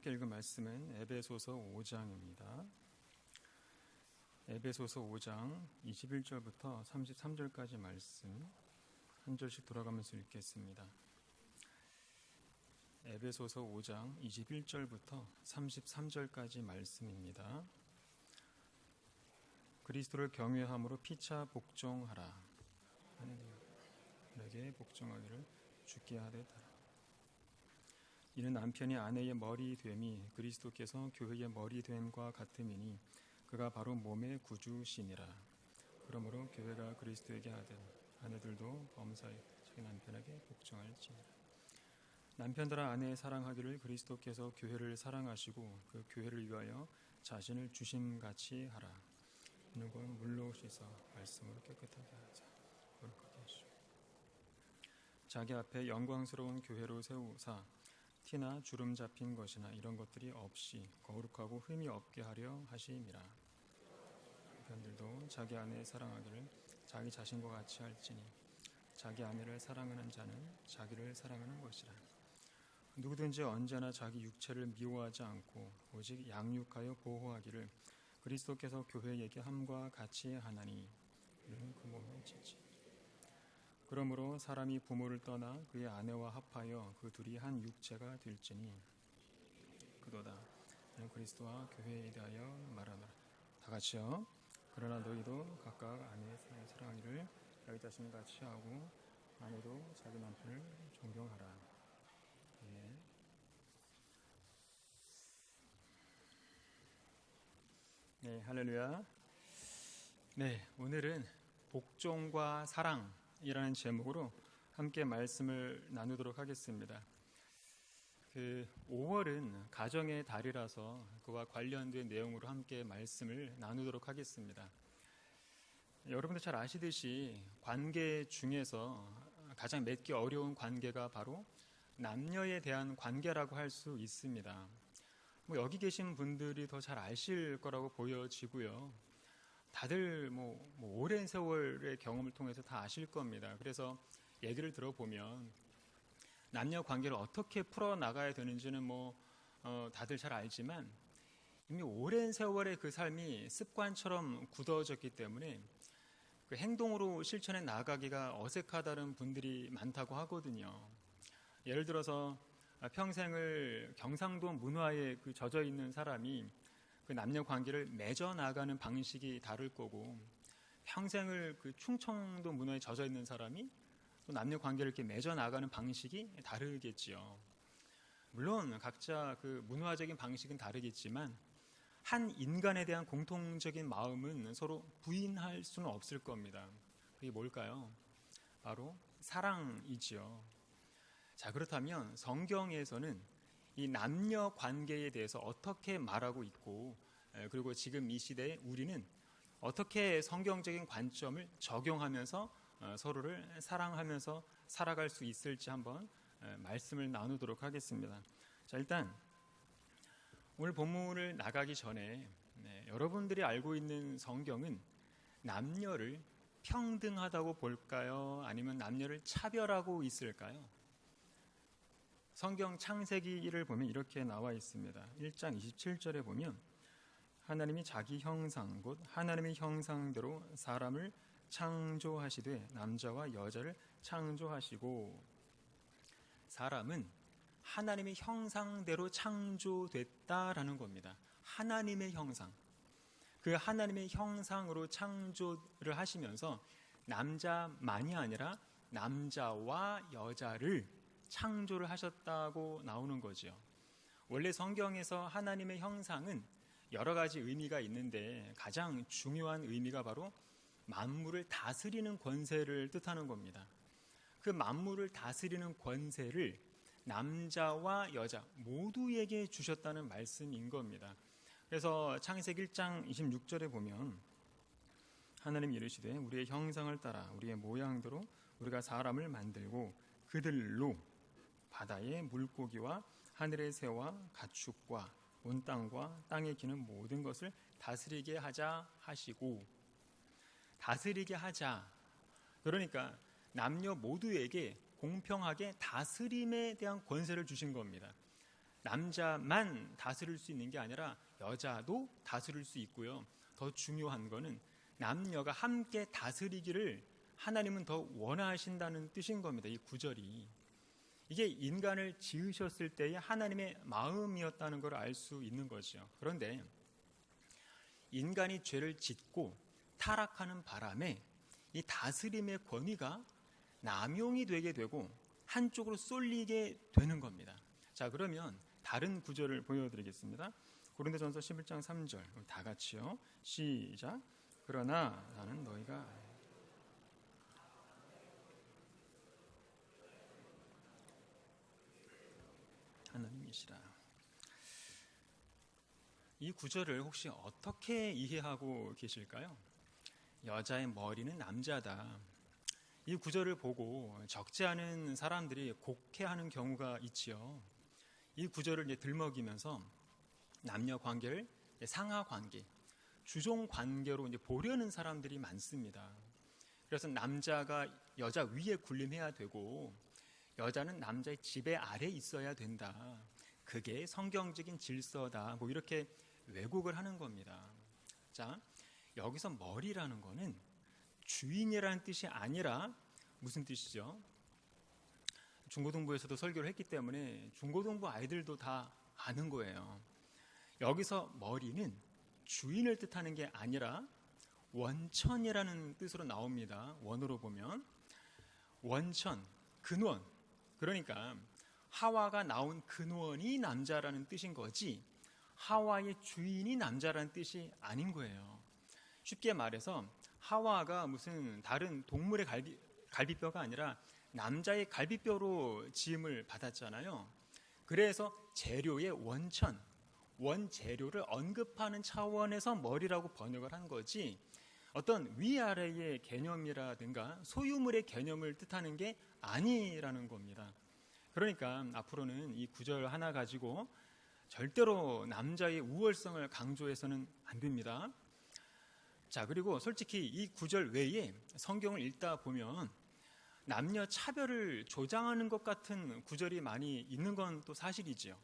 함께 읽은 말씀은 에베소서 5장입니다. 에베소서 5장 21절부터 33절까지 말씀 한 절씩 돌아가면서 읽겠습니다. 에베소서 5장 21절부터 33절까지 말씀입니다. 그리스도를 경외함으로 피차 복종하라. 하나님에게 복종하기를 주께 하되다. 이는 남편이 아내의 머리 됨이 그리스도께서 교회의 머리 됨과 같음이니 그가 바로 몸의 구주시니라. 그러므로 교회가 그리스도에게 하되 아내들도 범사에 자기 남편에게 복종할지니라. 남편들아 아내의 사랑하기를 그리스도께서 교회를 사랑하시고 그 교회를 위하여 자신을 주심같이 하라. 이는 곧 물로 씻어 말씀으로 깨끗하게 하자. 거룩하게 하시고 자기 앞에 영광스러운 교회로 세우사 티나 주름 잡힌 것이나 이런 것들이 없이 거룩하고 흠이 없게 하려 하심이라. 남편들도 자기 아내의 사랑하기를 자기 자신과 같이 할지니 자기 아내를 사랑하는 자는 자기를 사랑하는 것이라. 누구든지 언제나 자기 육체를 미워하지 않고 오직 양육하여 보호하기를 그리스도께서 교회에게 함과 같이 하나니 이는 그 몸의 지체. 그러므로 사람이 부모를 떠나 그의 아내와 합하여 그 둘이 한 육체가 될지니 그도다. 이는 그리스도와 교회에 대하여 말하노라. 다 같이요. 그러나 너희도 각각 아내의 사랑하기를 자기 자신을 같이 하고 아내도 자기 남편을 존경하라. 네. 네, 할렐루야. 네, 오늘은 복종과 사랑이라는 제목으로 함께 말씀을 나누도록 하겠습니다. 5월은 가정의 달이라서 그와 관련된 내용으로 함께 말씀을 나누도록 하겠습니다. 여러분들 잘 아시듯이 관계 중에서 가장 맺기 어려운 관계가 바로 남녀에 대한 관계라고 할 수 있습니다. 여기 계신 분들이 더 잘 아실 거라고 보여지고요. 다들 오랜 세월의 경험을 통해서 다 아실 겁니다. 그래서 얘기를 들어보면 남녀 관계를 어떻게 풀어나가야 되는지는 다들 잘 알지만 이미 오랜 세월의 그 삶이 습관처럼 굳어졌기 때문에 그 행동으로 실천해 나가기가 어색하다는 분들이 많다고 하거든요. 예를 들어서 평생을 경상도 문화에 젖어 있는 사람이 그 남녀 관계를 맺어 나가는 방식이 다를 거고, 평생을 그 충청도 문화에 젖어 있는 사람이 또 남녀 관계를 이렇게 맺어 나가는 방식이 다르겠지요. 물론 각자 그 문화적인 방식은 다르겠지만 한 인간에 대한 공통적인 마음은 서로 부인할 수는 없을 겁니다. 그게 뭘까요? 바로 사랑이지요. 자, 그렇다면 성경에서는 이 남녀 관계에 대해서 어떻게 말하고 있고, 그리고 지금 이 시대에 우리는 어떻게 성경적인 관점을 적용하면서 서로를 사랑하면서 살아갈 수 있을지 한번 말씀을 나누도록 하겠습니다. 자, 일단 오늘 본문을 나가기 전에 여러분들이 알고 있는 성경은 남녀를 평등하다고 볼까요? 아니면 남녀를 차별하고 있을까요? 성경 창세기를 보면 이렇게 나와 있습니다. 1장 27절에 보면 하나님이 자기 형상 곧 하나님의 형상대로 사람을 창조하시되 남자와 여자를 창조하시고, 사람은 하나님의 형상대로 창조됐다라는 겁니다. 하나님의 형상, 그 하나님의 형상으로 창조를 하시면서 남자만이 아니라 남자와 여자를 창조를 하셨다고 나오는 거죠. 원래 성경에서 하나님의 형상은 여러 가지 의미가 있는데 가장 중요한 의미가 바로 만물을 다스리는 권세를 뜻하는 겁니다. 그 만물을 다스리는 권세를 남자와 여자 모두에게 주셨다는 말씀인 겁니다. 그래서 창세기 1장 26절에 보면 하나님 이르시되 우리의 형상을 따라 우리의 모양대로 우리가 사람을 만들고 그들로 바다의 물고기와 하늘의 새와 가축과 온 땅과 땅에 기는 모든 것을 다스리게 하자 하시고, 다스리게 하자, 그러니까 남녀 모두에게 공평하게 다스림에 대한 권세를 주신 겁니다. 남자만 다스릴 수 있는 게 아니라 여자도 다스릴 수 있고요. 더 중요한 거는 남녀가 함께 다스리기를 하나님은 더 원하신다는 뜻인 겁니다. 이 구절이. 이게 인간을 지으셨을 때의 하나님의 마음이었다는 걸 알 수 있는 거죠. 그런데 인간이 죄를 짓고 타락하는 바람에 이 다스림의 권위가 남용이 되게 되고 한쪽으로 쏠리게 되는 겁니다. 자, 그러면 다른 구절을 보여드리겠습니다. 고린도전서 11장 3절 다 같이요. 시작. 그러나 나는 너희가 하나님이시라. 이 구절을 혹시 어떻게 이해하고 계실까요? 여자의 머리는 남자다. 이 구절을 보고 적지 않은 사람들이 곡해하는 경우가 있지요. 이 구절을 이제 들먹이면서 남녀 관계를 상하 관계, 주종 관계로 이제 보려는 사람들이 많습니다. 그래서 남자가 여자 위에 군림해야 되고 여자는 남자의 지배 아래 있어야 된다. 그게 성경적인 질서다. 뭐 이렇게 왜곡을 하는 겁니다. 자, 여기서 머리라는 거는 주인이라는 뜻이 아니라 무슨 뜻이죠? 중고등부에서도 설교를 했기 때문에 중고등부 아이들도 다 아는 거예요. 여기서 머리는 주인을 뜻하는 게 아니라 원천이라는 뜻으로 나옵니다. 원어로 보면 원천, 근원. 그러니까 하와가 나온 근원이 남자라는 뜻인 거지 하와의 주인이 남자라는 뜻이 아닌 거예요. 쉽게 말해서 하와가 무슨 다른 동물의 갈비뼈가 아니라 남자의 갈비뼈로 지음을 받았잖아요. 그래서 재료의 원천, 원재료를 언급하는 차원에서 머리라고 번역을 한 거지 어떤 위아래의 개념이라든가 소유물의 개념을 뜻하는 게 아니라는 겁니다. 그러니까 앞으로는 이 구절 하나 가지고 절대로 남자의 우월성을 강조해서는 안 됩니다. 자, 그리고 솔직히 이 구절 외에 성경을 읽다 보면 남녀 차별을 조장하는 것 같은 구절이 많이 있는 건 또 사실이지요.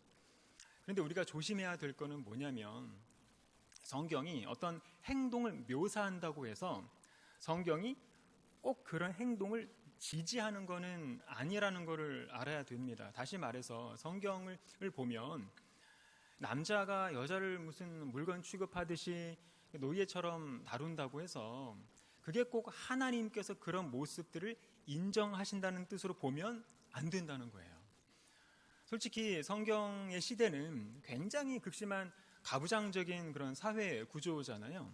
그런데 우리가 조심해야 될 거는 뭐냐면 성경이 어떤 행동을 묘사한다고 해서 성경이 꼭 그런 행동을 지지하는 거는 아니라는 것을 알아야 됩니다. 다시 말해서 성경을 보면 남자가 여자를 무슨 물건 취급하듯이 노예처럼 다룬다고 해서 그게 꼭 하나님께서 그런 모습들을 인정하신다는 뜻으로 보면 안 된다는 거예요. 솔직히 성경의 시대는 굉장히 극심한 가부장적인 그런 사회 구조잖아요.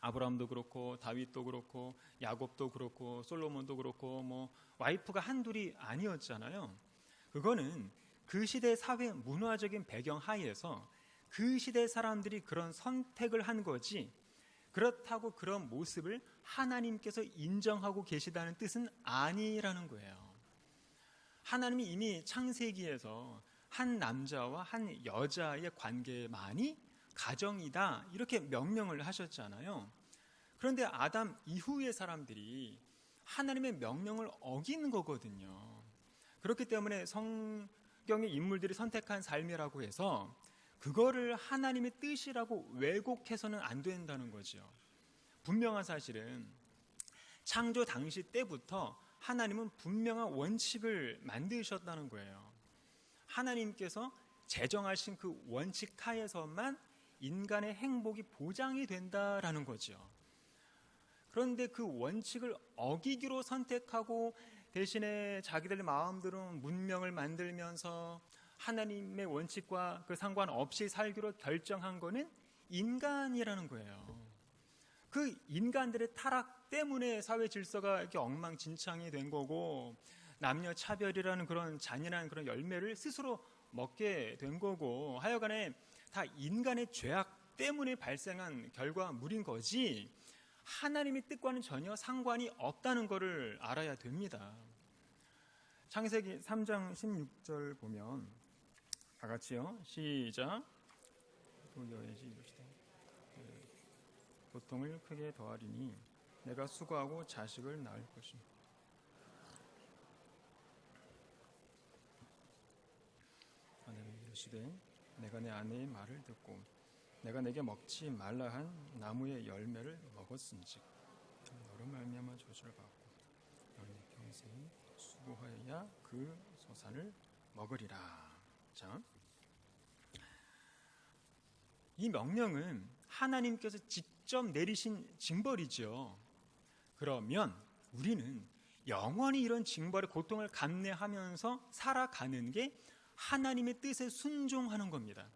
아브라함도 그렇고 다윗도 그렇고 야곱도 그렇고 솔로몬도 그렇고 뭐 와이프가 한둘이 아니었잖아요. 그거는 그 시대 사회 문화적인 배경 하에서 그 시대 사람들이 그런 선택을 한 거지 그렇다고 그런 모습을 하나님께서 인정하고 계시다는 뜻은 아니라는 거예요. 하나님이 이미 창세기에서 한 남자와 한 여자의 관계만이 가정이다 이렇게 명령을 하셨잖아요. 그런데 아담 이후의 사람들이 하나님의 명령을 어기는 거거든요. 그렇기 때문에 성경의 인물들이 선택한 삶이라고 해서 그거를 하나님의 뜻이라고 왜곡해서는 안 된다는 거죠. 분명한 사실은 창조 당시 때부터 하나님은 분명한 원칙을 만드셨다는 거예요. 하나님께서 제정하신 그 원칙 하에서만 인간의 행복이 보장이 된다라는 거죠. 그런데 그 원칙을 어기기로 선택하고 대신에 자기들 마음대로 문명을 만들면서 하나님의 원칙과 그 상관없이 살기로 결정한 거는 인간이라는 거예요. 그 인간들의 타락 때문에 사회 질서가 이렇게 엉망진창이 된 거고 남녀 차별이라는 그런 잔인한 그런 열매를 스스로 먹게 된 거고 하여간에 다 인간의 죄악 때문에 발생한 결과물인 거지 하나님의 뜻과는 전혀 상관이 없다는 것을 알아야 됩니다. 창세기 3장 16절 보면 다 같이요. 시작. 고통을 크게 더하리니 내가 수고하고 자식을 낳을 것이니 이르시되 내가 내 아내의 말을 듣고 내가 내게 먹지 말라 한 나무의 열매를 먹었은즉 너로 말미암아 저주를 받고 너는 평생 수고하여야 그 소산을 먹으리라. 자, 이 명령은 하나님께서 직접 내리신 징벌이죠. 그러면 우리는 영원히 이런 징벌의 고통을 감내하면서 살아가는 게 하나님의 뜻에 순종하는 겁니다.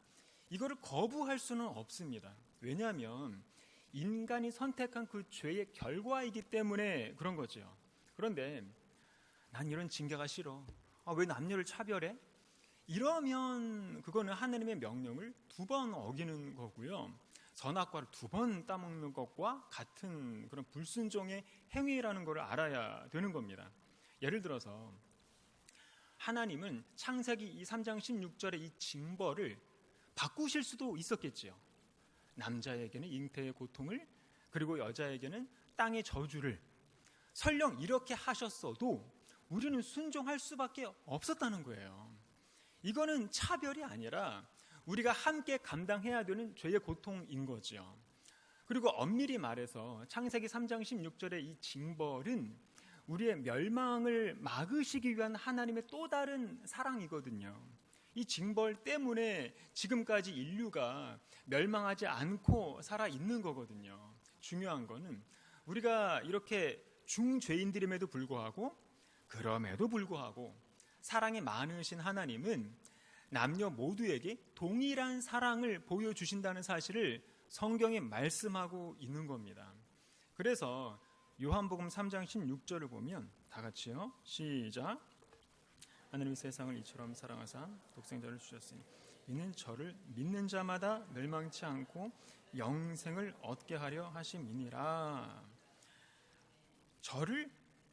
이거를 거부할 수는 없습니다. 왜냐하면 인간이 선택한 그 죄의 결과이기 때문에 그런 거죠. 그런데 난 이런 징계가 싫어. 왜 남녀를 차별해? 이러면 그거는 하나님의 명령을 2번 어기는 거고요. 선악과를 2번 따먹는 것과 같은 그런 불순종의 행위라는 것을 알아야 되는 겁니다. 예를 들어서 하나님은 창세기 3장 16절의 이 징벌을 바꾸실 수도 있었겠지요. 남자에게는 잉태의 고통을, 그리고 여자에게는 땅의 저주를 설령 이렇게 하셨어도 우리는 순종할 수밖에 없었다는 거예요. 이거는 차별이 아니라 우리가 함께 감당해야 되는 죄의 고통인 거죠. 그리고 엄밀히 말해서 창세기 3장 16절의 이 징벌은 우리의 멸망을 막으시기 위한 하나님의 또 다른 사랑이거든요. 이 징벌 때문에 지금까지 인류가 멸망하지 않고 살아있는 거거든요. 중요한 거는 우리가 이렇게 중죄인들임에도 불구하고, 그럼에도 불구하고 사랑이 많으신 하나님은 남녀 모두에게 동일한 사랑을 보여주신다는 사실을 성경에 말씀하고 있는 겁니다. 그래서 요한복음 3장 16절을 보면 다 같이요. 시작. 하나님이 세상을 이처럼 사랑하사 독생자를 주셨으니 이는 저를 믿는 자마다 멸망치 않고 영생을 얻게 하려 하심이니라. 저를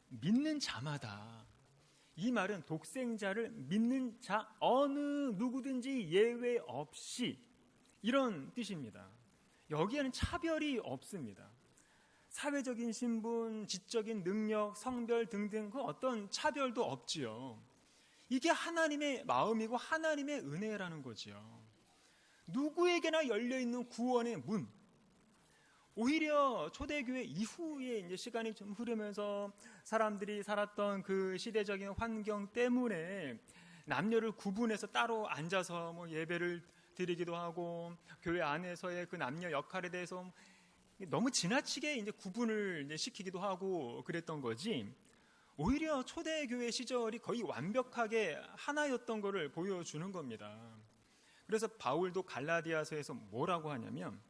믿는 자마다, 이 말은 독생자를 믿는 자 어느 누구든지 예외 없이 이런 뜻입니다. 여기에는 차별이 없습니다. 사회적인 신분, 지적인 능력, 성별 등등 그 어떤 차별도 없지요. 이게 하나님의 마음이고 하나님의 은혜라는 거지요. 누구에게나 열려있는 구원의 문. 오히려 초대교회 이후에 이제 시간이 좀 흐르면서 사람들이 살았던 그 시대적인 환경 때문에 남녀를 구분해서 따로 앉아서 예배를 드리기도 하고, 교회 안에서의 그 남녀 역할에 대해서 너무 지나치게 이제 구분을 이제 시키기도 하고 그랬던 거지, 오히려 초대교회 시절이 거의 완벽하게 하나였던 것을 보여주는 겁니다. 그래서 바울도 갈라디아서에서 뭐라고 하냐면,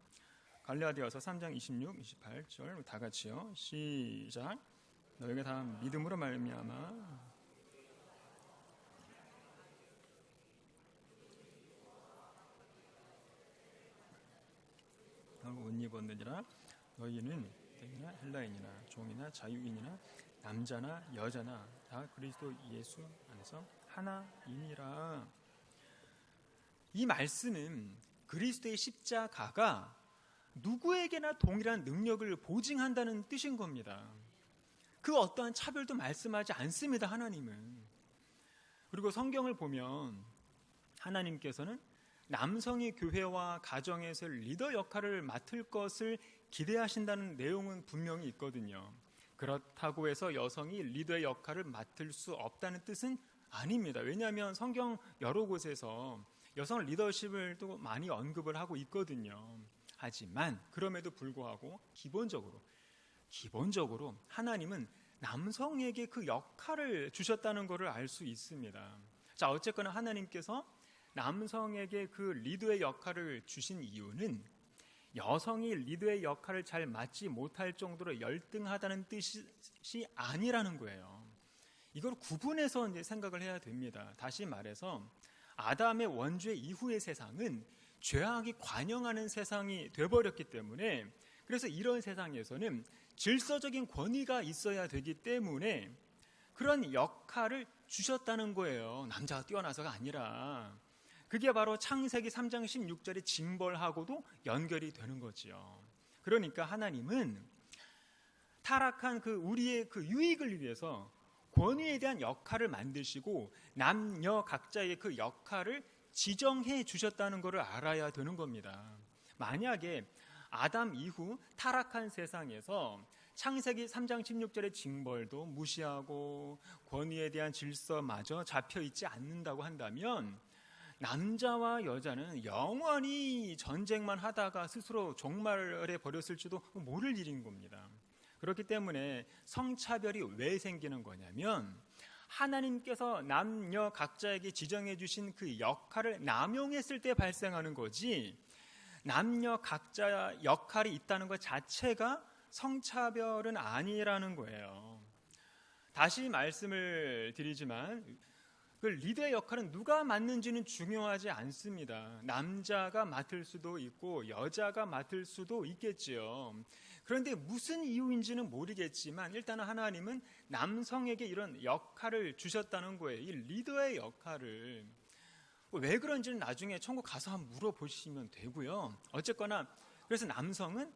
갈라디아서 3장 26, 28절 다 같이요. 시작. 너희가 다 믿음으로 말미암아 옷 입었느니라. 너희는 유대인이나 헬라인이나 종이나 자유인이나 남자나 여자나 다 그리스도 예수 안에서 하나이니라. 이 말씀은 그리스도의 십자가가 누구에게나 동일한 능력을 보증한다는 뜻인 겁니다. 그 어떠한 차별도 말씀하지 않습니다, 하나님은. 그리고 성경을 보면 하나님께서는 남성이 교회와 가정에서 리더 역할을 맡을 것을 기대하신다는 내용은 분명히 있거든요. 그렇다고 해서 여성이 리더의 역할을 맡을 수 없다는 뜻은 아닙니다. 왜냐하면 성경 여러 곳에서 여성 리더십을 또 많이 언급을 하고 있거든요. 하지만 그럼에도 불구하고 기본적으로 하나님은 남성에게 그 역할을 주셨다는 것을 알 수 있습니다. 자, 어쨌거나 하나님께서 남성에게 그 리더의 역할을 주신 이유는 여성이 리더의 역할을 잘 맡지 못할 정도로 열등하다는 뜻이 아니라는 거예요. 이걸 구분해서 이제 생각을 해야 됩니다. 다시 말해서 아담의 원죄 이후의 세상은 죄악이 관영하는 세상이 돼버렸기 때문에, 그래서 이런 세상에서는 질서적인 권위가 있어야 되기 때문에 그런 역할을 주셨다는 거예요. 남자가 뛰어나서가 아니라. 그게 바로 창세기 3장 16절의 징벌하고도 연결이 되는 거지요. 그러니까 하나님은 타락한 우리의 그 유익을 위해서 권위에 대한 역할을 만드시고 남녀 각자의 그 역할을 지정해 주셨다는 것을 알아야 되는 겁니다. 만약에 아담 이후 타락한 세상에서 창세기 3장 16절의 징벌도 무시하고 권위에 대한 질서마저 잡혀있지 않는다고 한다면 남자와 여자는 영원히 전쟁만 하다가 스스로 종말해 버렸을지도 모를 일인 겁니다. 그렇기 때문에 성차별이 왜 생기는 거냐면 하나님께서 남녀 각자에게 지정해 주신 그 역할을 남용했을 때 발생하는 거지, 남녀 각자 역할이 있다는 것 자체가 성차별은 아니라는 거예요. 다시 말씀을 드리지만 그 리더의 역할은 누가 맡는지는 중요하지 않습니다. 남자가 맡을 수도 있고 여자가 맡을 수도 있겠지요. 그런데 무슨 이유인지는 모르겠지만 일단은 하나님은 남성에게 이런 역할을 주셨다는 거예요. 이 리더의 역할을. 왜 그런지는 나중에 천국 가서 한번 물어보시면 되고요. 어쨌거나 그래서 남성은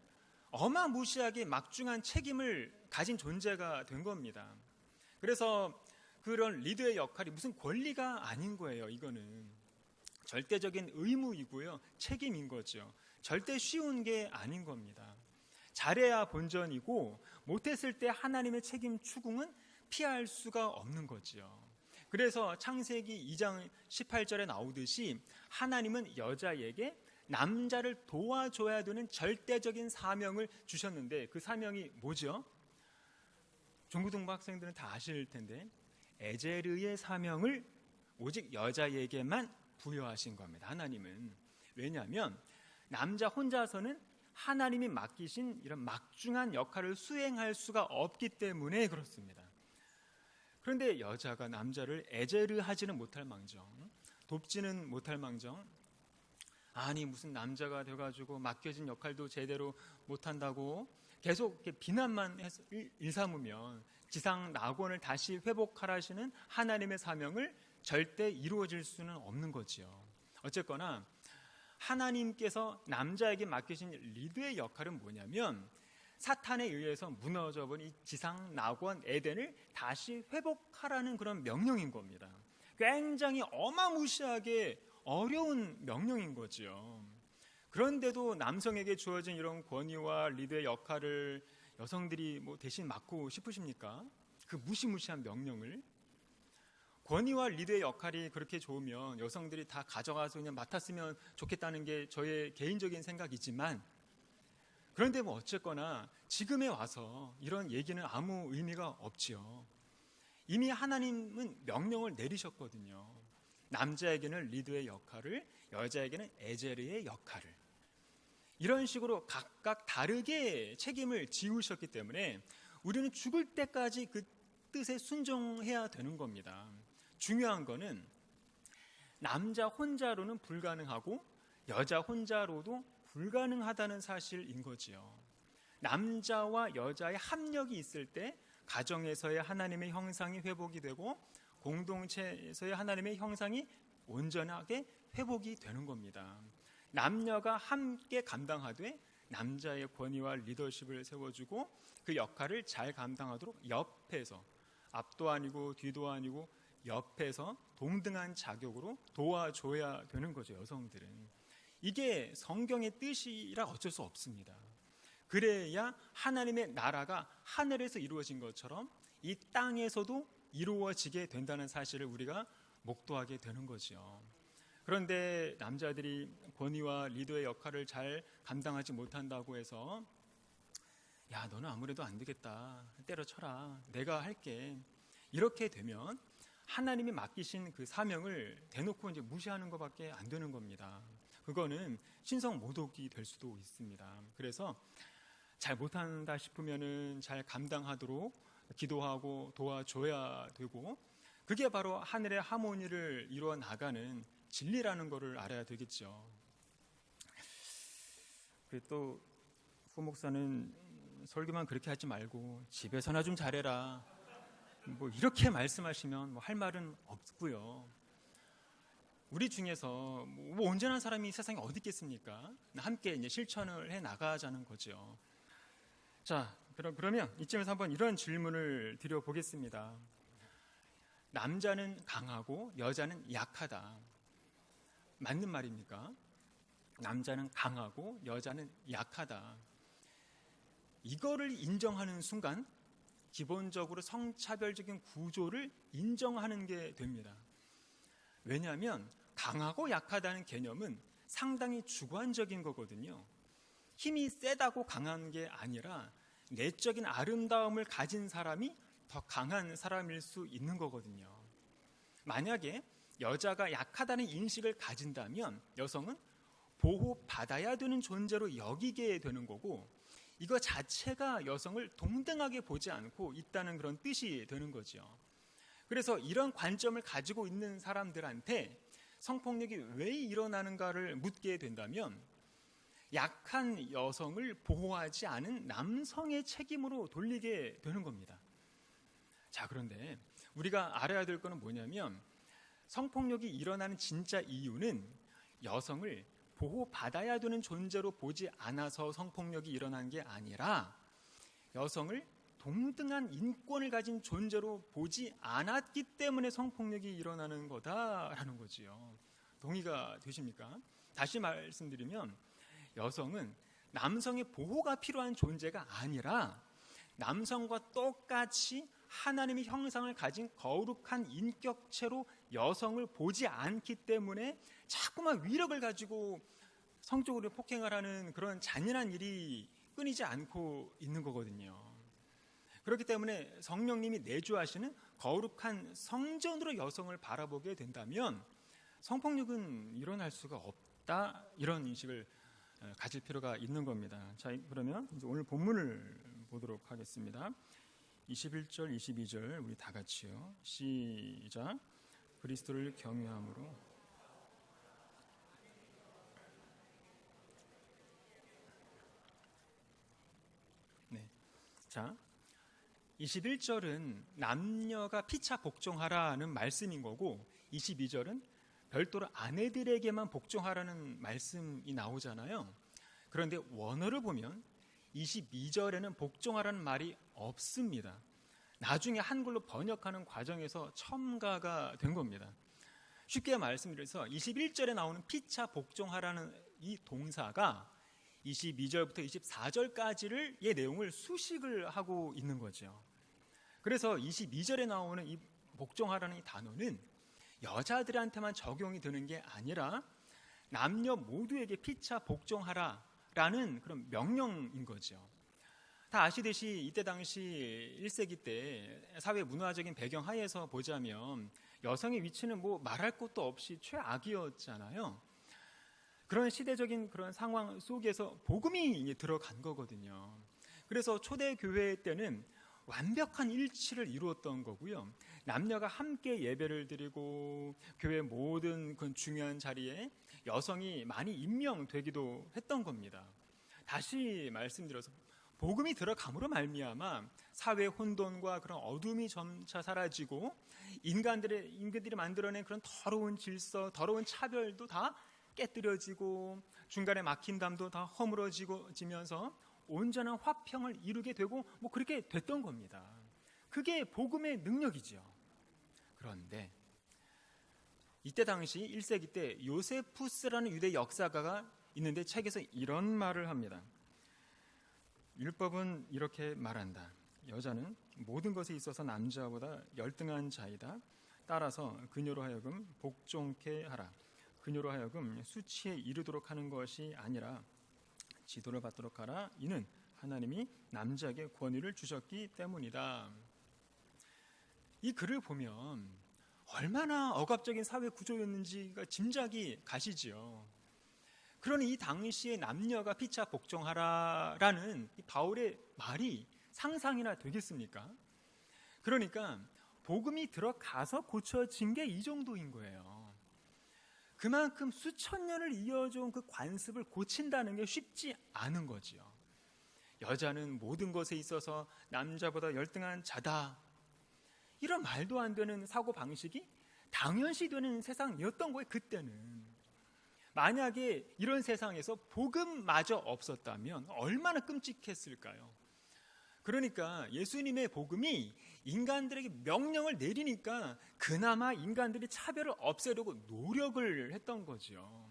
어마무시하게 막중한 책임을 가진 존재가 된 겁니다. 그래서 그런 리더의 역할이 무슨 권리가 아닌 거예요. 이거는 절대적인 의무이고요, 책임인 거죠. 절대 쉬운 게 아닌 겁니다. 잘해야 본전이고 못했을 때 하나님의 책임 추궁은 피할 수가 없는 거지요. 그래서 창세기 2장 18절에 나오듯이 하나님은 여자에게 남자를 도와줘야 되는 절대적인 사명을 주셨는데 그 사명이 뭐죠? 중고등부 학생들은 다 아실 텐데 에제르의 사명을 오직 여자에게만 부여하신 겁니다. 하나님은. 왜냐하면 남자 혼자서는 하나님이 맡기신 이런 막중한 역할을 수행할 수가 없기 때문에 그렇습니다. 그런데 여자가 남자를 에제르하지는 못할 망정, 돕지는 못할 망정, 아니 무슨 남자가 돼가지고 맡겨진 역할도 제대로 못한다고 계속 이렇게 비난만 해서 일삼으면 지상 낙원을 다시 회복하라시는 하나님의 사명을 절대 이루어질 수는 없는 거지요. 어쨌거나 하나님께서 남자에게 맡기신 리더의 역할은 뭐냐면 사탄에 의해서 무너져버린 이 지상 낙원 에덴을 다시 회복하라는 그런 명령인 겁니다. 굉장히 어마무시하게 어려운 명령인 거지요. 그런데도 남성에게 주어진 이런 권위와 리더의 역할을 여성들이 대신 맡고 싶으십니까? 그 무시무시한 명령을. 권위와 리더의 역할이 그렇게 좋으면 여성들이 다 가져가서 그냥 맡았으면 좋겠다는 게 저의 개인적인 생각이지만, 그런데 어쨌거나 지금에 와서 이런 얘기는 아무 의미가 없지요. 이미 하나님은 명령을 내리셨거든요. 남자에게는 리더의 역할을, 여자에게는 에제르의 역할을. 이런 식으로 각각 다르게 책임을 지우셨기 때문에 우리는 죽을 때까지 그 뜻에 순종해야 되는 겁니다. 중요한 거는 남자 혼자로는 불가능하고 여자 혼자로도 불가능하다는 사실인 거지요. 남자와 여자의 합력이 있을 때 가정에서의 하나님의 형상이 회복이 되고 공동체에서의 하나님의 형상이 온전하게 회복이 되는 겁니다. 남녀가 함께 감당하되 남자의 권위와 리더십을 세워주고 그 역할을 잘 감당하도록 옆에서, 앞도 아니고 뒤도 아니고 옆에서 동등한 자격으로 도와줘야 되는 거죠. 여성들은. 이게 성경의 뜻이라 어쩔 수 없습니다. 그래야 하나님의 나라가 하늘에서 이루어진 것처럼 이 땅에서도 이루어지게 된다는 사실을 우리가 목도하게 되는 거죠. 그런데 남자들이 권위와 리더의 역할을 잘 감당하지 못한다고 해서 야, 너는 아무래도 안 되겠다, 때려쳐라, 내가 할게, 이렇게 되면 하나님이 맡기신 그 사명을 대놓고 이제 무시하는 것밖에 안 되는 겁니다. 그거는 신성 모독이 될 수도 있습니다. 그래서 잘 못한다 싶으면은 잘 감당하도록 기도하고 도와줘야 되고, 그게 바로 하늘의 하모니를 이루어 나가는 진리라는 것을 알아야 되겠죠. 또 후목사는 설교만 그렇게 하지 말고 집에서나 좀 잘해라, 이렇게 말씀하시면 할 말은 없고요. 우리 중에서 온전한 사람이 세상에 어디 있겠습니까? 함께 이제 실천을 해 나가자는 거죠. 자, 그러면 이쯤에서 한번 이런 질문을 드려보겠습니다. 남자는 강하고 여자는 약하다. 맞는 말입니까? 남자는 강하고 여자는 약하다. 이거를 인정하는 순간 기본적으로 성차별적인 구조를 인정하는 게 됩니다. 왜냐하면 강하고 약하다는 개념은 상당히 주관적인 거거든요. 힘이 세다고 강한 게 아니라 내적인 아름다움을 가진 사람이 더 강한 사람일 수 있는 거거든요. 만약에 여자가 약하다는 인식을 가진다면 여성은 보호받아야 되는 존재로 여기게 되는 거고, 이거 자체가 여성을 동등하게 보지 않고 있다는 그런 뜻이 되는 거죠. 그래서 이런 관점을 가지고 있는 사람들한테 성폭력이 왜 일어나는가를 묻게 된다면 약한 여성을 보호하지 않은 남성의 책임으로 돌리게 되는 겁니다. 자, 그런데 우리가 알아야 될 거는 뭐냐면 성폭력이 일어나는 진짜 이유는 여성을 보호받아야 되는 존재로 보지 않아서 성폭력이 일어난 게 아니라 여성을 동등한 인권을 가진 존재로 보지 않았기 때문에 성폭력이 일어나는 거다라는 거지요. 동의가 되십니까? 다시 말씀드리면 여성은 남성의 보호가 필요한 존재가 아니라 남성과 똑같이 하나님의 형상을 가진 거룩한 인격체로 여성을 보지 않기 때문에 자꾸만 위력을 가지고 성적으로 폭행을 하는 그런 잔인한 일이 끊이지 않고 있는 거거든요. 그렇기 때문에 성령님이 내주하시는 거룩한 성전으로 여성을 바라보게 된다면 성폭력은 일어날 수가 없다, 이런 인식을 가질 필요가 있는 겁니다. 자, 그러면 이제 오늘 본문을 보도록 하겠습니다. 21절, 22절 우리 다 같이요. 시작. 그리스도를 경외함으로. 네. 자, 21절은 남녀가 피차 복종하라는 말씀인 거고 22절은 별도로 아내들에게만 복종하라는 말씀이 나오잖아요. 그런데 원어를 보면 22절에는 복종하라는 말이 없습니다. 나중에 한글로 번역하는 과정에서 첨가가 된 겁니다. 쉽게 말씀드려서 21절에 나오는 피차 복종하라는 이 동사가 22절부터 24절까지의 내용을 수식을 하고 있는 거죠. 그래서 22절에 나오는 이 복종하라는 이 단어는 여자들한테만 적용이 되는 게 아니라 남녀 모두에게 피차 복종하라라는 그런 명령인 거죠. 다 아시듯이 이때 당시 1세기 때 사회 문화적인 배경 하에서 보자면 여성의 위치는 뭐 말할 것도 없이 최악이었잖아요. 그런 시대적인 그런 상황 속에서 복음이 들어간 거거든요. 그래서 초대 교회 때는 완벽한 일치를 이루었던 거고요. 남녀가 함께 예배를 드리고 교회 모든 그 중요한 자리에 여성이 많이 임명되기도 했던 겁니다. 다시 말씀드려서 복음이 들어감으로 말미암아 사회 혼돈과 그런 어둠이 점차 사라지고 인간들이 만들어낸 그런 더러운 질서, 더러운 차별도 다 깨뜨려지고 중간에 막힌 담도 다 허물어지면서 온전한 화평을 이루게 되고 뭐 그렇게 됐던 겁니다. 그게 복음의 능력이죠. 그런데 이때 당시 1세기 때 요세푸스라는 유대 역사가가 있는데 책에서 이런 말을 합니다. 율법은 이렇게 말한다. 여자는 모든 것에 있어서 남자보다 열등한 자이다. 따라서 그녀로 하여금 복종케 하라. 그녀로 하여금 수치에 이르도록 하는 것이 아니라 지도를 받도록 하라. 이는 하나님이 남자에게 권위를 주셨기 때문이다. 이 글을 보면 얼마나 억압적인 사회 구조였는지가 짐작이 가시지요. 그러니 이 당시에 남녀가 피차 복종하라라는 이 바울의 말이 상상이나 되겠습니까? 그러니까 복음이 들어가서 고쳐진 게 이 정도인 거예요. 그만큼 수천 년을 이어져온 그 관습을 고친다는 게 쉽지 않은 거지요. 여자는 모든 것에 있어서 남자보다 열등한 자다. 이런 말도 안 되는 사고방식이 당연시되는 세상이었던 거예요, 그때는. 만약에 이런 세상에서 복음마저 없었다면 얼마나 끔찍했을까요? 그러니까 예수님의 복음이 인간들에게 명령을 내리니까 그나마 인간들이 차별을 없애려고 노력을 했던 거죠.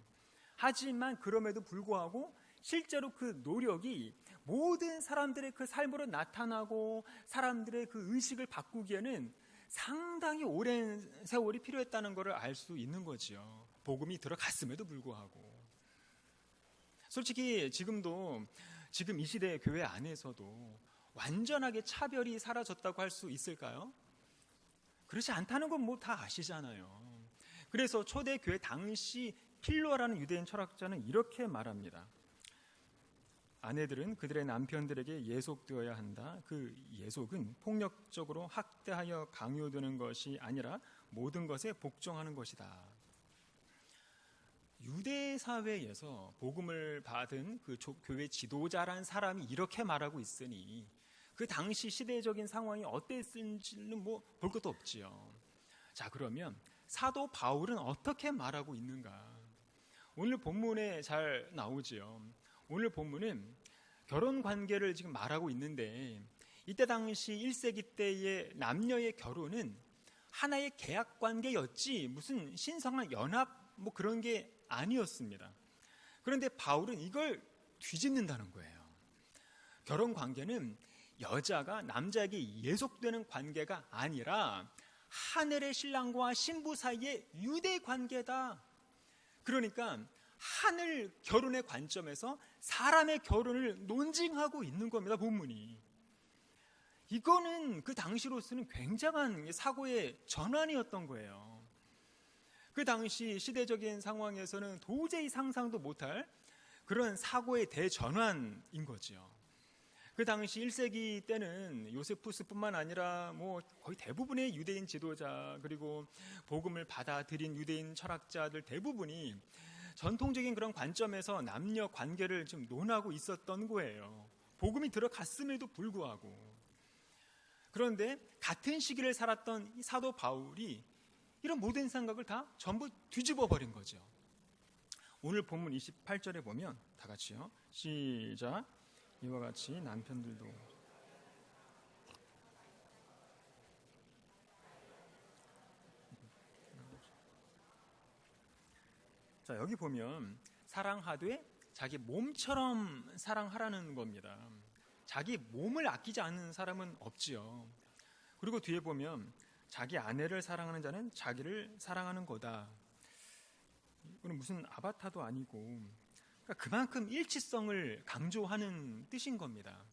하지만 그럼에도 불구하고 실제로 그 노력이 모든 사람들의 그 삶으로 나타나고 사람들의 그 의식을 바꾸기에는 상당히 오랜 세월이 필요했다는 것을 알 수 있는 거지요. 복음이 들어갔음에도 불구하고. 솔직히 지금 이 시대의 교회 안에서도 완전하게 차별이 사라졌다고 할 수 있을까요? 그렇지 않다는 건 뭐 다 아시잖아요. 그래서 초대교회 당시 필로라는 유대인 철학자는 이렇게 말합니다. 아내들은 그들의 남편들에게 예속되어야 한다. 그 예속은 폭력적으로 학대하여 강요되는 것이 아니라 모든 것에 복종하는 것이다. 유대 사회에서 복음을 받은 그 교회 지도자란 사람이 이렇게 말하고 있으니 그 당시 시대적인 상황이 어땠는지는 뭐 볼 것도 없지요. 자, 그러면 사도 바울은 어떻게 말하고 있는가? 오늘 본문에 잘 나오지요. 오늘 본문은 결혼 관계를 지금 말하고 있는데 이때 당시 1세기 때의 남녀의 결혼은 하나의 계약 관계였지 무슨 신성한 연합 뭐 그런 게 아니었습니다. 그런데 바울은 이걸 뒤집는다는 거예요. 결혼 관계는 여자가 남자에게 예속되는 관계가 아니라 하늘의 신랑과 신부 사이의 유대 관계다. 그러니까 하늘 결혼의 관점에서 사람의 결혼을 논증하고 있는 겁니다. 본문이. 이거는 그 당시로서는 굉장한 사고의 전환이었던 거예요. 그 당시 시대적인 상황에서는 도저히 상상도 못할 그런 사고의 대전환인 거죠. 그 당시 1세기 때는 요세푸스뿐만 아니라 뭐 거의 대부분의 유대인 지도자 그리고 복음을 받아들인 유대인 철학자들 대부분이 전통적인 그런 관점에서 남녀 관계를 좀 논하고 있었던 거예요. 복음이 들어갔음에도 불구하고. 그런데 같은 시기를 살았던 이 사도 바울이 이런 모든 생각을 다 전부 뒤집어 버린 거죠. 오늘 본문 28절에 보면 다 같이요. 시작. 이와 같이 남편들도 자, 여기 보면 사랑하되 자기 몸처럼 사랑하라는 겁니다. 자기 몸을 아끼지 않는 사람은 없지요. 그리고 뒤에 보면 자기 아내를 사랑하는 자는 자기를 사랑하는 거다. 이거는 무슨 아바타도 아니고 그러니까 그만큼 일치성을 강조하는 뜻인 겁니다.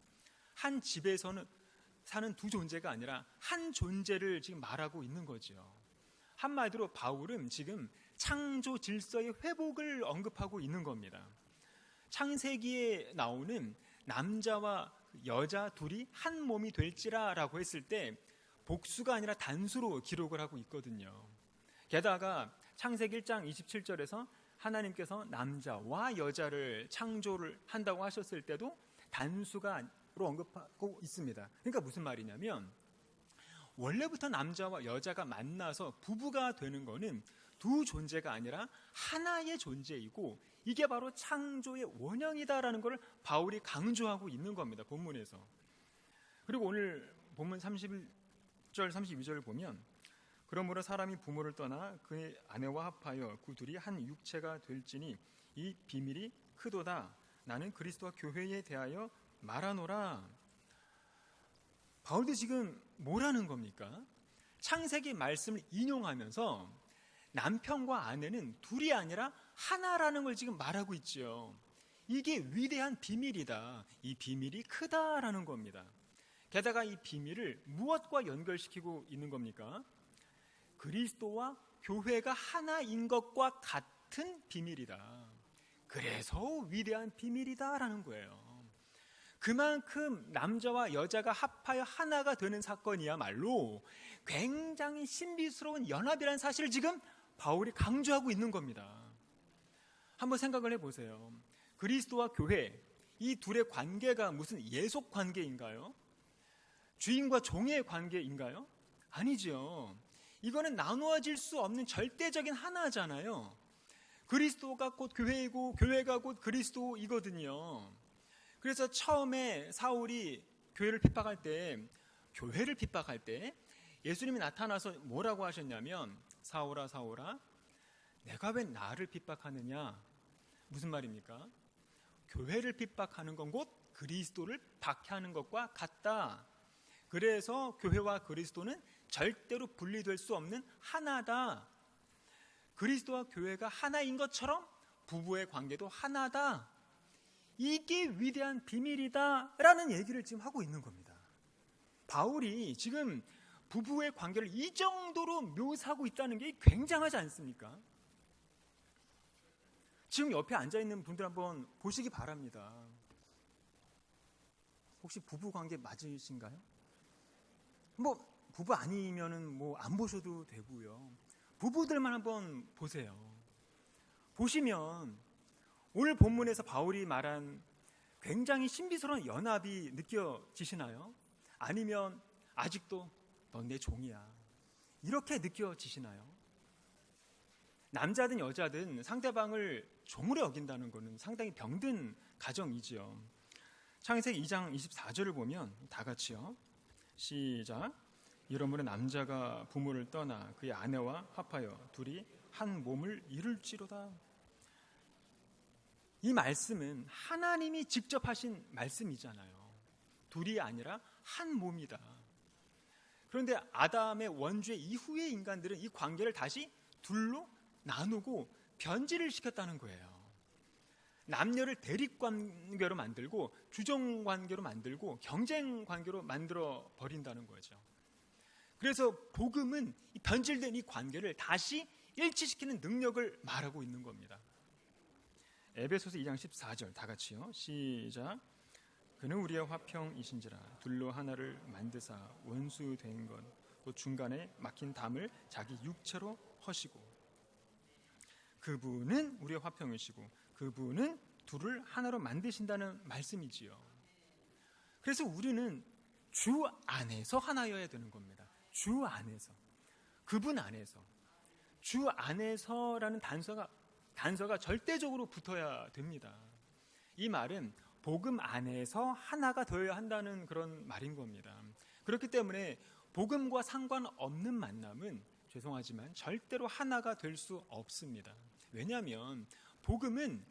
한 집에서는 사는 두 존재가 아니라 한 존재를 지금 말하고 있는 거죠. 한마디로 바울은 지금 창조 질서의 회복을 언급하고 있는 겁니다. 창세기에 나오는 남자와 여자 둘이 한 몸이 될지라라고 했을 때 복수가 아니라 단수로 기록을 하고 있거든요. 게다가 창세기 1장 27절에서 하나님께서 남자와 여자를 창조를 한다고 하셨을 때도 단수가로 언급하고 있습니다. 그러니까 무슨 말이냐면 원래부터 남자와 여자가 만나서 부부가 되는 거는 두 존재가 아니라 하나의 존재이고 이게 바로 창조의 원형이다라는 걸 바울이 강조하고 있는 겁니다. 본문에서. 그리고 오늘 본문 31절 32절을 보면 그러므로 사람이 부모를 떠나 그의 아내와 합하여 그 둘이 한 육체가 될지니 이 비밀이 크도다. 나는 그리스도와 교회에 대하여 말하노라. 바울도 지금 뭐라는 겁니까? 창세기 말씀을 인용하면서 남편과 아내는 둘이 아니라 하나라는 걸 지금 말하고 있죠. 이게 위대한 비밀이다. 이 비밀이 크다라는 겁니다. 게다가 이 비밀을 무엇과 연결시키고 있는 겁니까? 그리스도와 교회가 하나인 것과 같은 비밀이다. 그래서 위대한 비밀이다라는 거예요. 그만큼 남자와 여자가 합하여 하나가 되는 사건이야말로 굉장히 신비스러운 연합이라는 사실을 지금 바울이 강조하고 있는 겁니다. 한번 생각을 해보세요. 그리스도와 교회, 이 둘의 관계가 무슨 예속 관계인가요? 주인과 종의 관계인가요? 아니죠. 이거는 나누어질 수 없는 절대적인 하나잖아요. 그리스도가 곧 교회이고 교회가 곧 그리스도이거든요. 그래서 처음에 사울이 교회를 핍박할 때, 교회를 핍박할 때 예수님이 나타나서 뭐라고 하셨냐면, 사울아 사울아 내가 왜 나를 핍박하느냐. 무슨 말입니까? 교회를 핍박하는 건 곧 그리스도를 박해하는 것과 같다. 그래서 교회와 그리스도는 절대로 분리될 수 없는 하나다. 그리스도와 교회가 하나인 것처럼 부부의 관계도 하나다. 이게 위대한 비밀이다 라는 얘기를 지금 하고 있는 겁니다. 바울이 지금 부부의 관계를 이 정도로 묘사하고 있다는 게 굉장하지 않습니까? 지금 옆에 앉아있는 분들 한번 보시기 바랍니다. 혹시 부부 관계 맞으신가요? 부부 아니면은 안 보셔도 되고요. 부부들만 한번 보세요. 보시면 오늘 본문에서 바울이 말한 굉장히 신비스러운 연합이 느껴지시나요? 아니면 아직도 넌 내 종이야 이렇게 느껴지시나요? 남자든 여자든 상대방을 종으로 여긴다는 것은 상당히 병든 가정이지요. 창세기 2장 24절을 보면 다 같이요. 시작. 이러므로 남자가 부모를 떠나 그의 아내와 합하여 둘이 한 몸을 이룰지로다. 이 말씀은 하나님이 직접 하신 말씀이잖아요. 둘이 아니라 한 몸이다. 그런데 아담의 원죄 이후의 인간들은 이 관계를 다시 둘로 나누고 변질을 시켰다는 거예요. 남녀를 대립관계로 만들고 주정관계로 만들고 경쟁관계로 만들어 버린다는 거죠. 그래서 복음은 이 변질된 이 관계를 다시 일치시키는 능력을 말하고 있는 겁니다. 에베소서 2장 14절 다 같이요. 시작. 그는 우리의 화평이신지라 둘로 하나를 만드사 원수 된 것 또 중간에 막힌 담을 자기 육체로 허시고. 그분은 우리의 화평이시고 그분은 둘을 하나로 만드신다는 말씀이지요. 그래서 우리는 주 안에서 하나여야 되는 겁니다. 주 안에서, 그분 안에서. 주 안에서라는 단서가 절대적으로 붙어야 됩니다. 이 말은 복음 안에서 하나가 되어야 한다는 그런 말인 겁니다. 그렇기 때문에 복음과 상관없는 만남은 죄송하지만 절대로 하나가 될 수 없습니다. 왜냐하면 복음은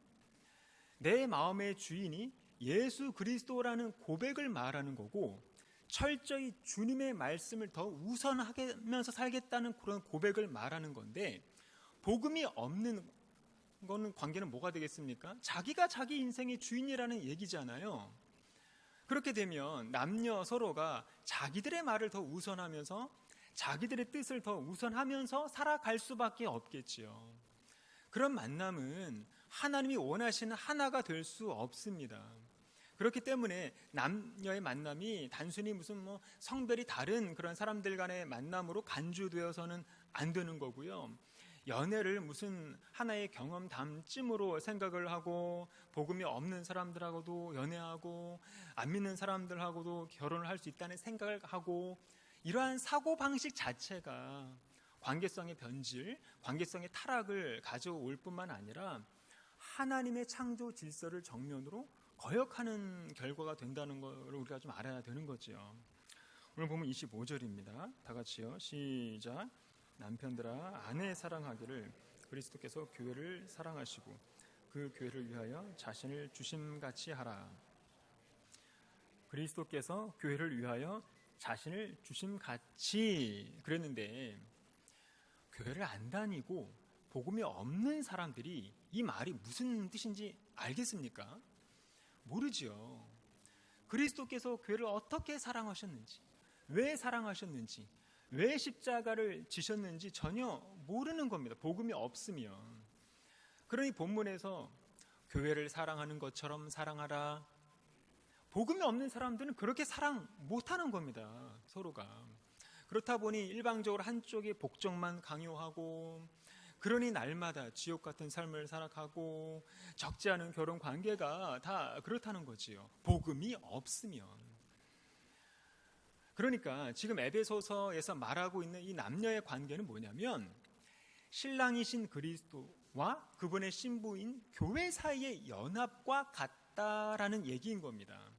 내 마음의 주인이 예수 그리스도라는 고백을 말하는 거고, 철저히 주님의 말씀을 더 우선하면서 살겠다는 그런 고백을 말하는 건데, 복음이 없는 거는 관계는 뭐가 되겠습니까? 자기가 자기 인생의 주인이라는 얘기잖아요. 그렇게 되면 남녀 서로가 자기들의 말을 더 우선하면서 자기들의 뜻을 더 우선하면서 살아갈 수밖에 없겠지요. 그런 만남은 하나님이 원하시는 하나가 될 수 없습니다. 그렇기 때문에 남녀의 만남이 단순히 무슨 성별이 다른 그런 사람들 간의 만남으로 간주되어서는 안 되는 거고요. 연애를 무슨 하나의 경험담쯤으로 생각을 하고 복음이 없는 사람들하고도 연애하고 안 믿는 사람들하고도 결혼을 할 수 있다는 생각을 하고, 이러한 사고방식 자체가 관계성의 변질, 관계성의 타락을 가져올 뿐만 아니라 하나님의 창조 질서를 정면으로 거역하는 결과가 된다는 걸 우리가 좀 알아야 되는 거죠. 오늘 보면 25절입니다. 다 같이요. 시작. 남편들아 아내 사랑하기를 그리스도께서 교회를 사랑하시고 그 교회를 위하여 자신을 주심같이 하라. 그리스도께서 교회를 위하여 자신을 주심같이 그랬는데, 교회를 안 다니고 복음이 없는 사람들이 이 말이 무슨 뜻인지 알겠습니까? 모르지요. 그리스도께서 교회를 어떻게 사랑하셨는지, 왜 사랑하셨는지, 왜 십자가를 지셨는지 전혀 모르는 겁니다. 복음이 없으면. 그러니 본문에서 교회를 사랑하는 것처럼 사랑하라. 복음이 없는 사람들은 그렇게 사랑 못하는 겁니다. 서로가. 그렇다 보니 일방적으로 한쪽의 복종만 강요하고, 그러니 날마다 지옥 같은 삶을 살아가고 적지 않은 결혼 관계가 다 그렇다는 거지요. 복음이 없으면. 그러니까 지금 에베소서에서 말하고 있는 이 남녀의 관계는 뭐냐면, 신랑이신 그리스도와 그분의 신부인 교회 사이의 연합과 같다라는 얘기인 겁니다.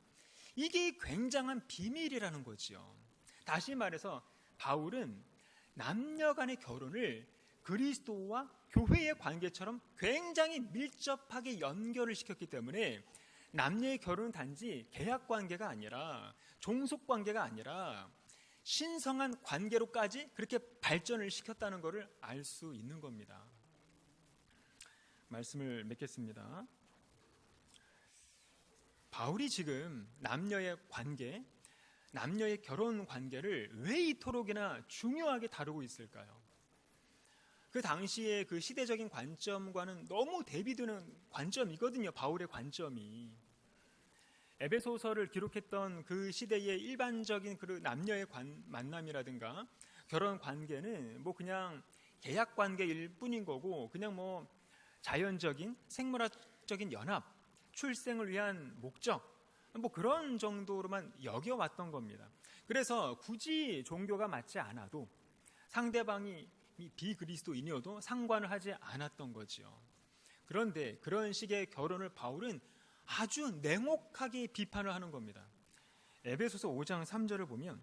이게 굉장한 비밀이라는 거지요. 다시 말해서 바울은 남녀 간의 결혼을 그리스도와 교회의 관계처럼 굉장히 밀접하게 연결을 시켰기 때문에 남녀의 결혼은 단지 계약 관계가 아니라 종속 관계가 아니라 신성한 관계로까지 그렇게 발전을 시켰다는 것을 알 수 있는 겁니다. 말씀을 맺겠습니다. 바울이 지금 남녀의 관계, 남녀의 결혼 관계를 왜 이토록이나 중요하게 다루고 있을까요? 그 당시의 그 시대적인 관점과는 너무 대비되는 관점이거든요. 바울의 관점이. 에베소서를 기록했던 그 시대의 일반적인 그 남녀의 만남이라든가 결혼 관계는 뭐 그냥 계약 관계일 뿐인 거고, 그냥 뭐 자연적인 생물학적인 연합, 출생을 위한 목적, 뭐 그런 정도로만 여겨왔던 겁니다. 그래서 굳이 종교가 맞지 않아도 상대방이 비그리스도인이어도 상관을 하지 않았던 거지요. 그런데 그런 식의 결혼을 바울은 아주 냉혹하게 비판을 하는 겁니다. 에베소서 5장 3절을 보면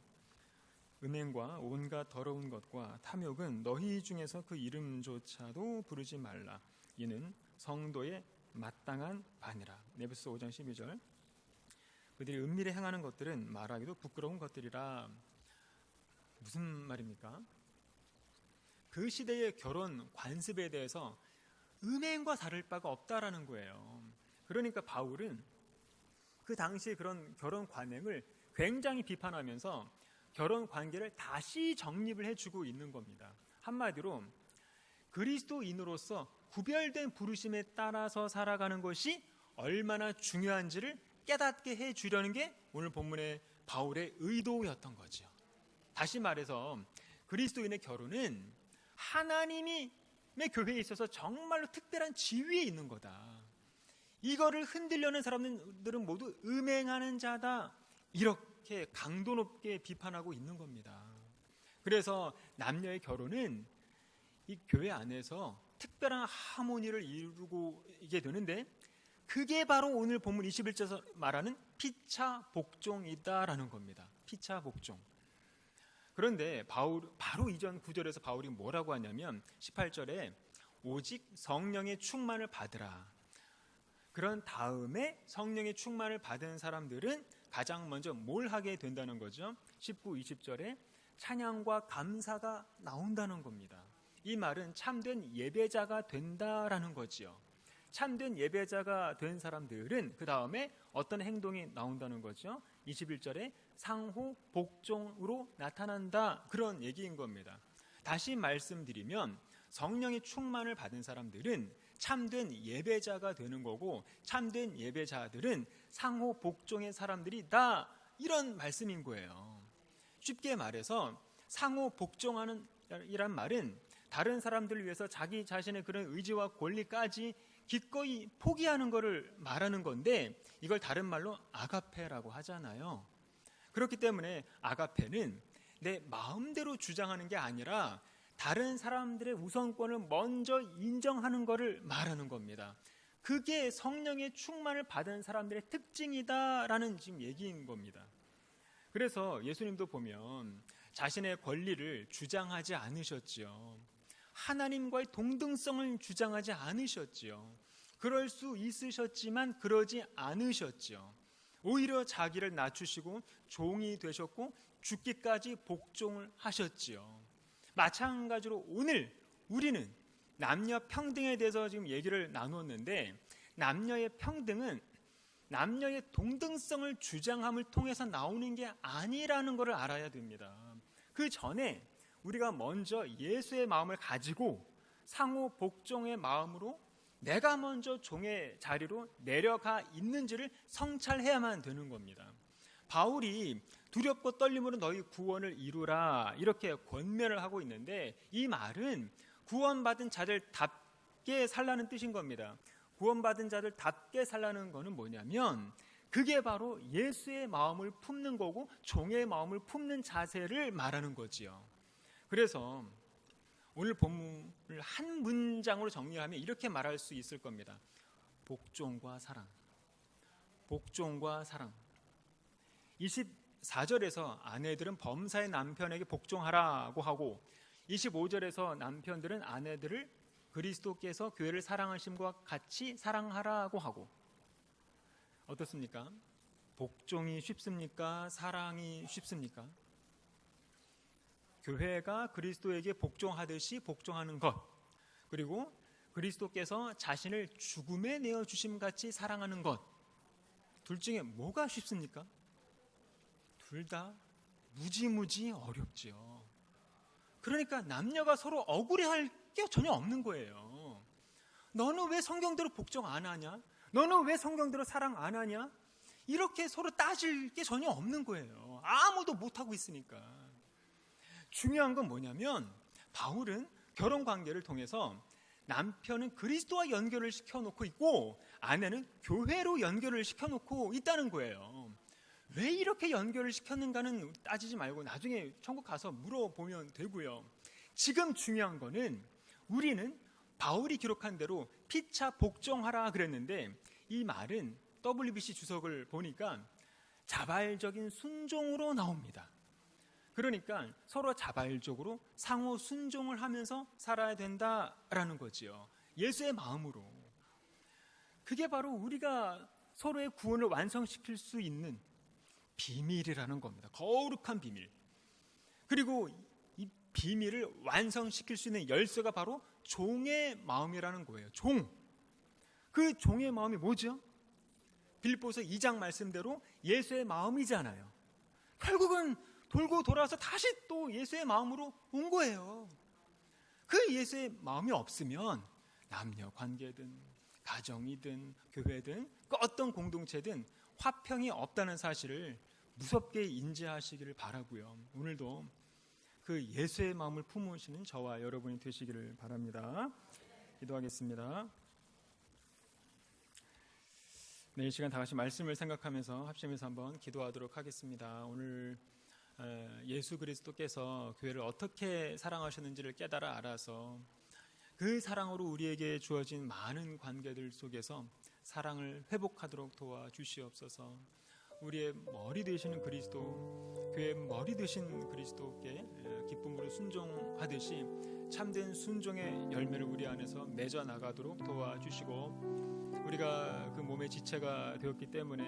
음행과 온갖 더러운 것과 탐욕은 너희 중에서 그 이름조차도 부르지 말라. 이는 성도의 마땅한 바니라. 에베소서 5장 12절. 그들이 은밀히 행하는 것들은 말하기도 부끄러운 것들이라. 무슨 말입니까? 그 시대의 결혼 관습에 대해서 음행과 다를 바가 없다라는 거예요. 그러니까 바울은 그 당시에 그런 결혼 관행을 굉장히 비판하면서 결혼 관계를 다시 정립을 해주고 있는 겁니다. 한마디로 그리스도인으로서 구별된 부르심에 따라서 살아가는 것이 얼마나 중요한지를 깨닫게 해주려는 게 오늘 본문의 바울의 의도였던 거죠. 다시 말해서 그리스도인의 결혼은 하나님의 교회에 있어서 정말로 특별한 지위에 있는 거다. 이거를 흔들려는 사람들은 모두 음행하는 자다, 이렇게 강도 높게 비판하고 있는 겁니다. 그래서 남녀의 결혼은 이 교회 안에서 특별한 하모니를 이루고 이게 되는데, 그게 바로 오늘 본문 21절에서 말하는 피차 복종이다라는 겁니다. 피차 복종. 그런데 바로 이전 구절에서 바울이 뭐라고 하냐면 18절에 오직 성령의 충만을 받으라. 그런 다음에 성령의 충만을 받은 사람들은 가장 먼저 뭘 하게 된다는 거죠? 19, 20절에 찬양과 감사가 나온다는 겁니다. 이 말은 참된 예배자가 된다라는 거지요. 참된 예배자가 된 사람들은 그 다음에 어떤 행동이 나온다는 거죠? 21절에 상호 복종으로 나타난다, 그런 얘기인 겁니다. 다시 말씀드리면 성령의 충만을 받은 사람들은 참된 예배자가 되는 거고, 참된 예배자들은 상호 복종의 사람들이다, 이런 말씀인 거예요. 쉽게 말해서 상호 복종하는 이란 말은 다른 사람들을 위해서 자기 자신의 그런 의지와 권리까지 기꺼이 포기하는 것을 말하는 건데, 이걸 다른 말로 아가페라고 하잖아요. 그렇기 때문에 아가페는 내 마음대로 주장하는 게 아니라 다른 사람들의 우선권을 먼저 인정하는 것을 말하는 겁니다. 그게 성령의 충만을 받은 사람들의 특징이다라는 지금 얘기인 겁니다. 그래서 예수님도 보면 자신의 권리를 주장하지 않으셨지요. 하나님과의 동등성을 주장하지 않으셨지요. 그럴 수 있으셨지만 그러지 않으셨지요. 오히려 자기를 낮추시고 종이 되셨고 죽기까지 복종을 하셨지요. 마찬가지로 오늘 우리는 남녀 평등에 대해서 지금 얘기를 나누었는데, 남녀의 평등은 남녀의 동등성을 주장함을 통해서 나오는 게 아니라는 것을 알아야 됩니다. 그 전에 우리가 먼저 예수의 마음을 가지고 상호 복종의 마음으로 내가 먼저 종의 자리로 내려가 있는지를 성찰해야만 되는 겁니다. 바울이 두렵고 떨림으로 너희 구원을 이루라, 이렇게 권면을 하고 있는데, 이 말은 구원받은 자들답게 살라는 뜻인 겁니다. 구원받은 자들답게 살라는 거는 뭐냐면 그게 바로 예수의 마음을 품는 거고 종의 마음을 품는 자세를 말하는 거지요. 그래서 오늘 본문을 한 문장으로 정리하면 이렇게 말할 수 있을 겁니다. 복종과 사랑. 복종과 사랑. 24절에서 아내들은 범사의 남편에게 복종하라고 하고 25절에서 남편들은 아내들을 그리스도께서 교회를 사랑하심과 같이 사랑하라고 하고, 어떻습니까? 복종이 쉽습니까? 사랑이 쉽습니까? 교회가 그리스도에게 복종하듯이 복종하는 것, 그리고 그리스도께서 자신을 죽음에 내어주심 같이 사랑하는 것, 둘 중에 뭐가 쉽습니까? 둘 다 무지무지 어렵지요. 그러니까 남녀가 서로 억울해할 게 전혀 없는 거예요. 너는 왜 성경대로 복종 안 하냐? 너는 왜 성경대로 사랑 안 하냐? 이렇게 서로 따질 게 전혀 없는 거예요. 아무도 못하고 있으니까. 중요한 건 뭐냐면 바울은 결혼관계를 통해서 남편은 그리스도와 연결을 시켜놓고 있고 아내는 교회로 연결을 시켜놓고 있다는 거예요. 왜 이렇게 연결을 시켰는가는 따지지 말고 나중에 천국 가서 물어보면 되고요. 지금 중요한 거는 우리는 바울이 기록한 대로 피차 복종하라 그랬는데 이 말은 WBC 주석을 보니까 자발적인 순종으로 나옵니다. 그러니까 서로 자발적으로 상호 순종을 하면서 살아야 된다라는 거지요. 예수의 마음으로. 그게 바로 우리가 서로의 구원을 완성시킬 수 있는 비밀이라는 겁니다. 거룩한 비밀. 그리고 이 비밀을 완성시킬 수 있는 열쇠가 바로 종의 마음이라는 거예요. 종. 그 종의 마음이 뭐죠? 빌립보서 2장 말씀대로 예수의 마음이잖아요. 결국은 돌고 돌아서 다시 또 예수의 마음으로 온 거예요. 그 예수의 마음이 없으면 남녀 관계든 가정이든 교회든 그 어떤 공동체든 화평이 없다는 사실을 무섭게 인지하시기를 바라고요. 오늘도 그 예수의 마음을 품으시는 저와 여러분이 되시기를 바랍니다. 기도하겠습니다. 네, 이 시간 다 같이 말씀을 생각하면서 합심해서 한번 기도하도록 하겠습니다. 오늘 예수 그리스도께서 교회를 어떻게 사랑하셨는지를 깨달아 알아서 그 사랑으로 우리에게 주어진 많은 관계들 속에서 사랑을 회복하도록 도와주시옵소서. 우리의 머리 되시는 그리스도, 교회의 머리 되신 그리스도께 기쁨으로 순종하듯이 참된 순종의 열매를 우리 안에서 맺어 나가도록 도와주시고, 우리가 그 몸의 지체가 되었기 때문에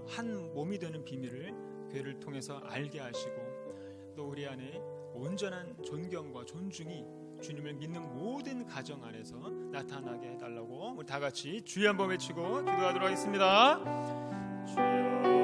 한 몸이 되는 비밀을 교회를 통해서 알게 하시고, 또 우리 안에 온전한 존경과 존중이 주님을 믿는 모든 가정 안에서 나타나게 해달라고 우리 다 같이 주여 한번 외치고 기도하도록 하겠습니다. 주여.